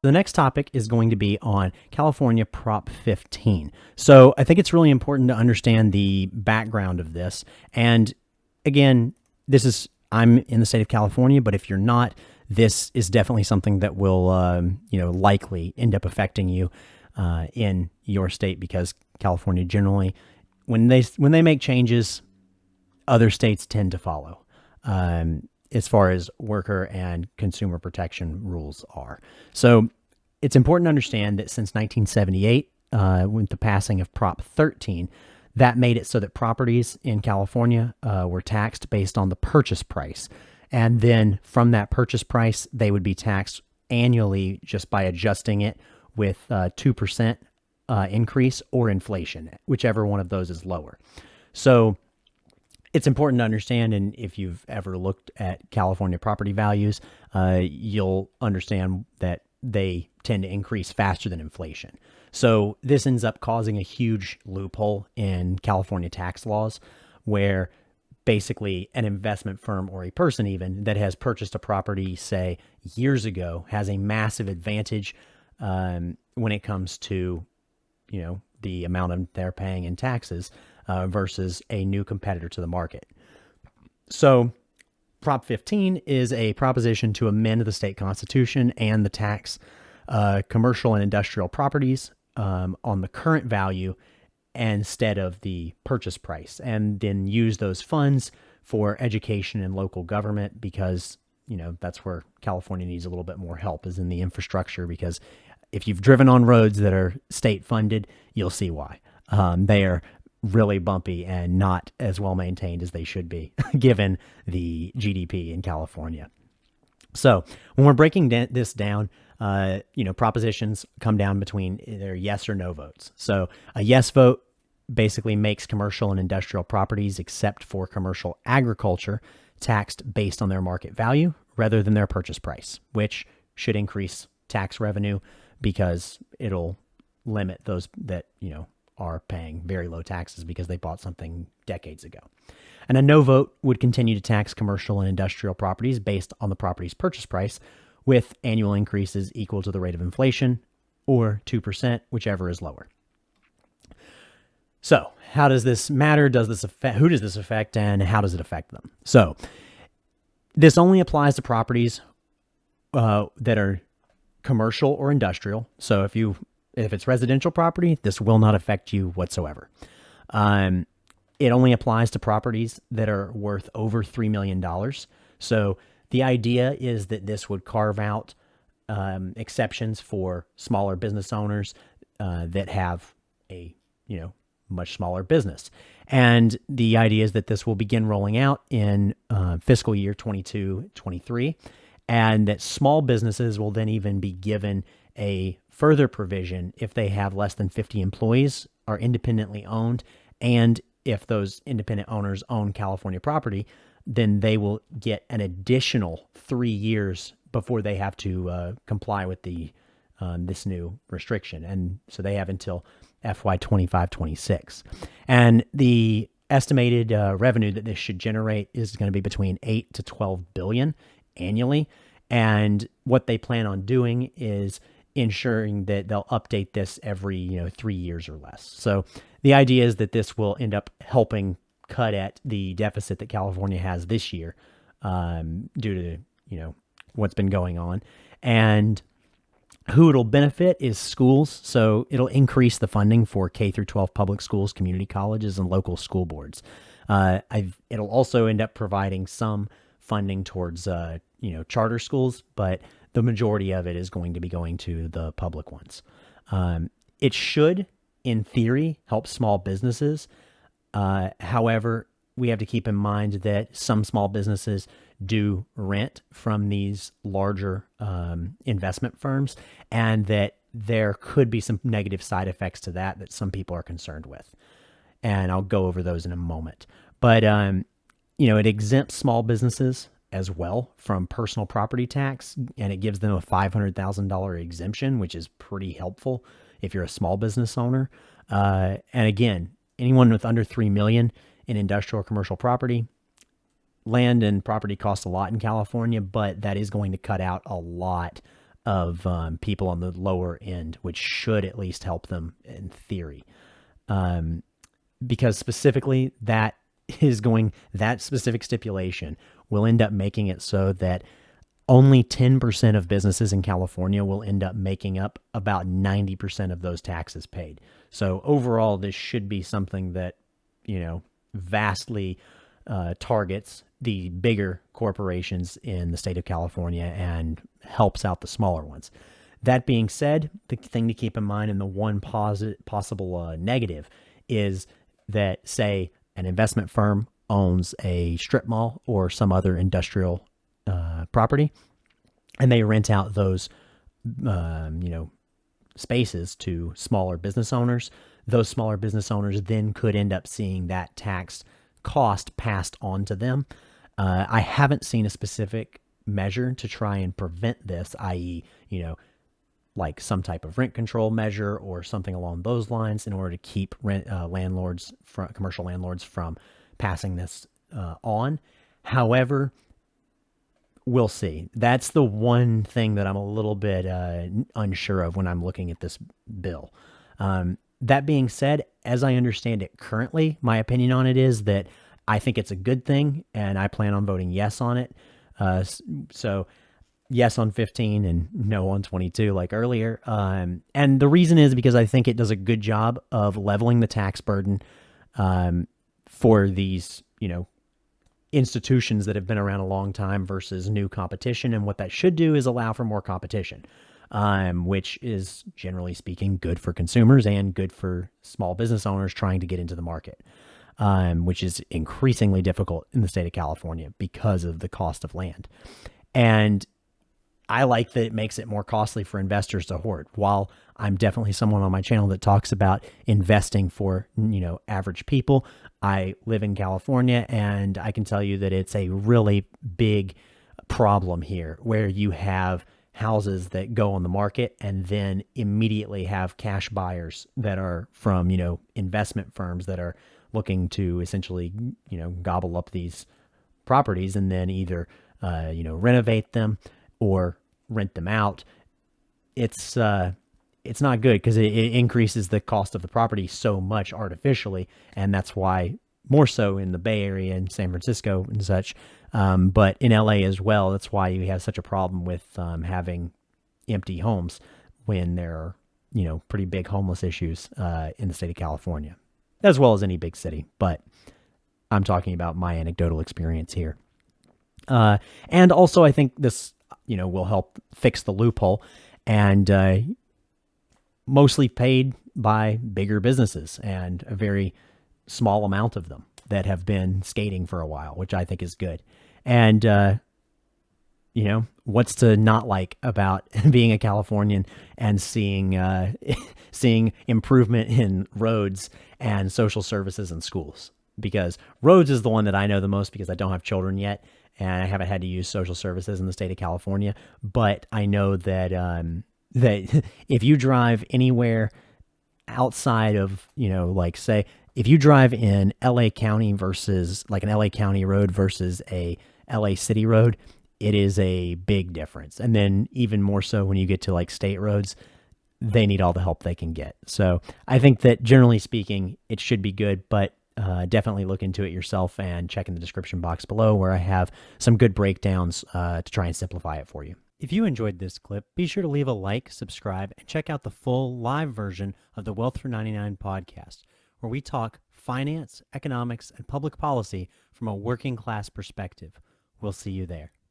The next topic is going to be on California Prop 15. So I think it's really important to understand the background of this. And again, I'm in the state of California, but if you're not, this is definitely something that will, likely end up affecting you in your state, because California generally, when they make changes, other states tend to follow. As far as worker and consumer protection rules are. So it's important to understand that since 1978, with the passing of Prop 13, that made it so that properties in California were taxed based on the purchase price. And then from that purchase price, they would be taxed annually just by adjusting it with 2% increase or inflation, whichever one of those is lower. So it's important to understand, and if you've ever looked at California property values, you'll understand that they tend to increase faster than inflation. So this ends up causing a huge loophole in California tax laws, where basically an investment firm or a person even that has purchased a property, say, years ago, has a massive advantage when it comes to, the amount they're paying in taxes versus a new competitor to the market. So Prop 15 is a proposition to amend the state constitution and the tax commercial and industrial properties on the current value instead of the purchase price, and then use those funds for education and local government, because that's where California needs a little bit more help, is in the infrastructure, because if you've driven on roads that are state funded, you'll see why. They are really bumpy and not as well maintained as they should be, given the GDP in California. So when we're breaking this down, propositions come down between either yes or no votes. So a yes vote basically makes commercial and industrial properties, except for commercial agriculture, taxed based on their market value rather than their purchase price, which should increase tax revenue because it'll limit those that, are paying very low taxes because they bought something decades ago. And a no vote would continue to tax commercial and industrial properties based on the property's purchase price, with annual increases equal to the rate of inflation, or 2%, whichever is lower. So how does this matter? Who does this affect, and how does it affect them? So this only applies to properties that are commercial or industrial. So if it's residential property, this will not affect you whatsoever. It only applies to properties that are worth over $3 million. So the idea is that this would carve out exceptions for smaller business owners that have a, much smaller business. And the idea is that this will begin rolling out in fiscal year 22-23, and that small businesses will then even be given a further provision if they have less than 50 employees, are independently owned, and if those independent owners own California property, then they will get an additional 3 years before they have to comply with this new restriction. And so they have until FY 25-26. And the estimated revenue that this should generate is going to be between 8 to 12 billion annually. And what they plan on doing is ensuring that they'll update this every 3 years or less. So the idea is that this will end up helping cut at the deficit that California has this year due to what's been going on. And who it'll benefit is schools. So it'll increase the funding for K through 12 public schools, community colleges, and local school boards. It'll also end up providing some funding towards charter schools, but the majority of it is going to be going to the public ones. It should, in theory, help small businesses. However, we have to keep in mind that some small businesses do rent from these larger investment firms, and that there could be some negative side effects to that some people are concerned with. And I'll go over those in a moment. But, it exempts small businesses as well from personal property tax, and it gives them a $500,000 exemption, which is pretty helpful if you're a small business owner. And again, anyone with under 3 million in industrial or commercial property. Land and property cost a lot in California, but that is going to cut out a lot of people on the lower end, which should at least help them in theory. Because specifically that specific stipulation will end up making it so that only 10% of businesses in California will end up making up about 90% of those taxes paid. So overall, this should be something that, vastly targets the bigger corporations in the state of California and helps out the smaller ones. That being said, the thing to keep in mind and the one possible negative is that, say, an investment firm owns a strip mall or some other industrial property, and they rent out those, spaces to smaller business owners. Those smaller business owners then could end up seeing that tax cost passed on to them. I haven't seen a specific measure to try and prevent this, i.e., like some type of rent control measure or something along those lines in order to keep commercial landlords from passing this on. However, we'll see. That's the one thing that I'm a little bit unsure of when I'm looking at this bill. That being said, as I understand it currently, my opinion on it is that I think it's a good thing, and I plan on voting yes on it. So yes on 15 and no on 22 like earlier. And the reason is because I think it does a good job of leveling the tax burden for these, institutions that have been around a long time versus new competition. And what that should do is allow for more competition, which is generally speaking good for consumers and good for small business owners trying to get into the market, which is increasingly difficult in the state of California because of the cost of land. And I like that it makes it more costly for investors to hoard. While I'm definitely someone on my channel that talks about investing for, average people, I live in California, and I can tell you that it's a really big problem here where you have houses that go on the market and then immediately have cash buyers that are from, investment firms that are looking to essentially, gobble up these properties and then either, renovate them or rent them out. It's not good because it increases the cost of the property so much artificially. And that's why more so in the Bay Area and San Francisco and such. But in LA as well, that's why you have such a problem with having empty homes when there are, pretty big homeless issues in the state of California, as well as any big city. But I'm talking about my anecdotal experience here. And also I think this, will help fix the loophole and mostly paid by bigger businesses and a very small amount of them that have been skating for a while, which I think is good. And, what's to not like about being a Californian and seeing improvement in roads and social services and schools? Because roads is the one that I know the most because I don't have children yet. And I haven't had to use social services in the state of California, but I know that that if you drive anywhere outside of, say, if you drive in LA County versus like an LA County road versus a LA City road, it is a big difference. And then even more so when you get to like state roads, they need all the help they can get. So I think that generally speaking, it should be good, but definitely look into it yourself and check in the description box below where I have some good breakdowns to try and simplify it for you. If you enjoyed this clip, be sure to leave a like, subscribe, and check out the full live version of the Wealth for 99 podcast, where we talk finance, economics, and public policy from a working class perspective. We'll see you there.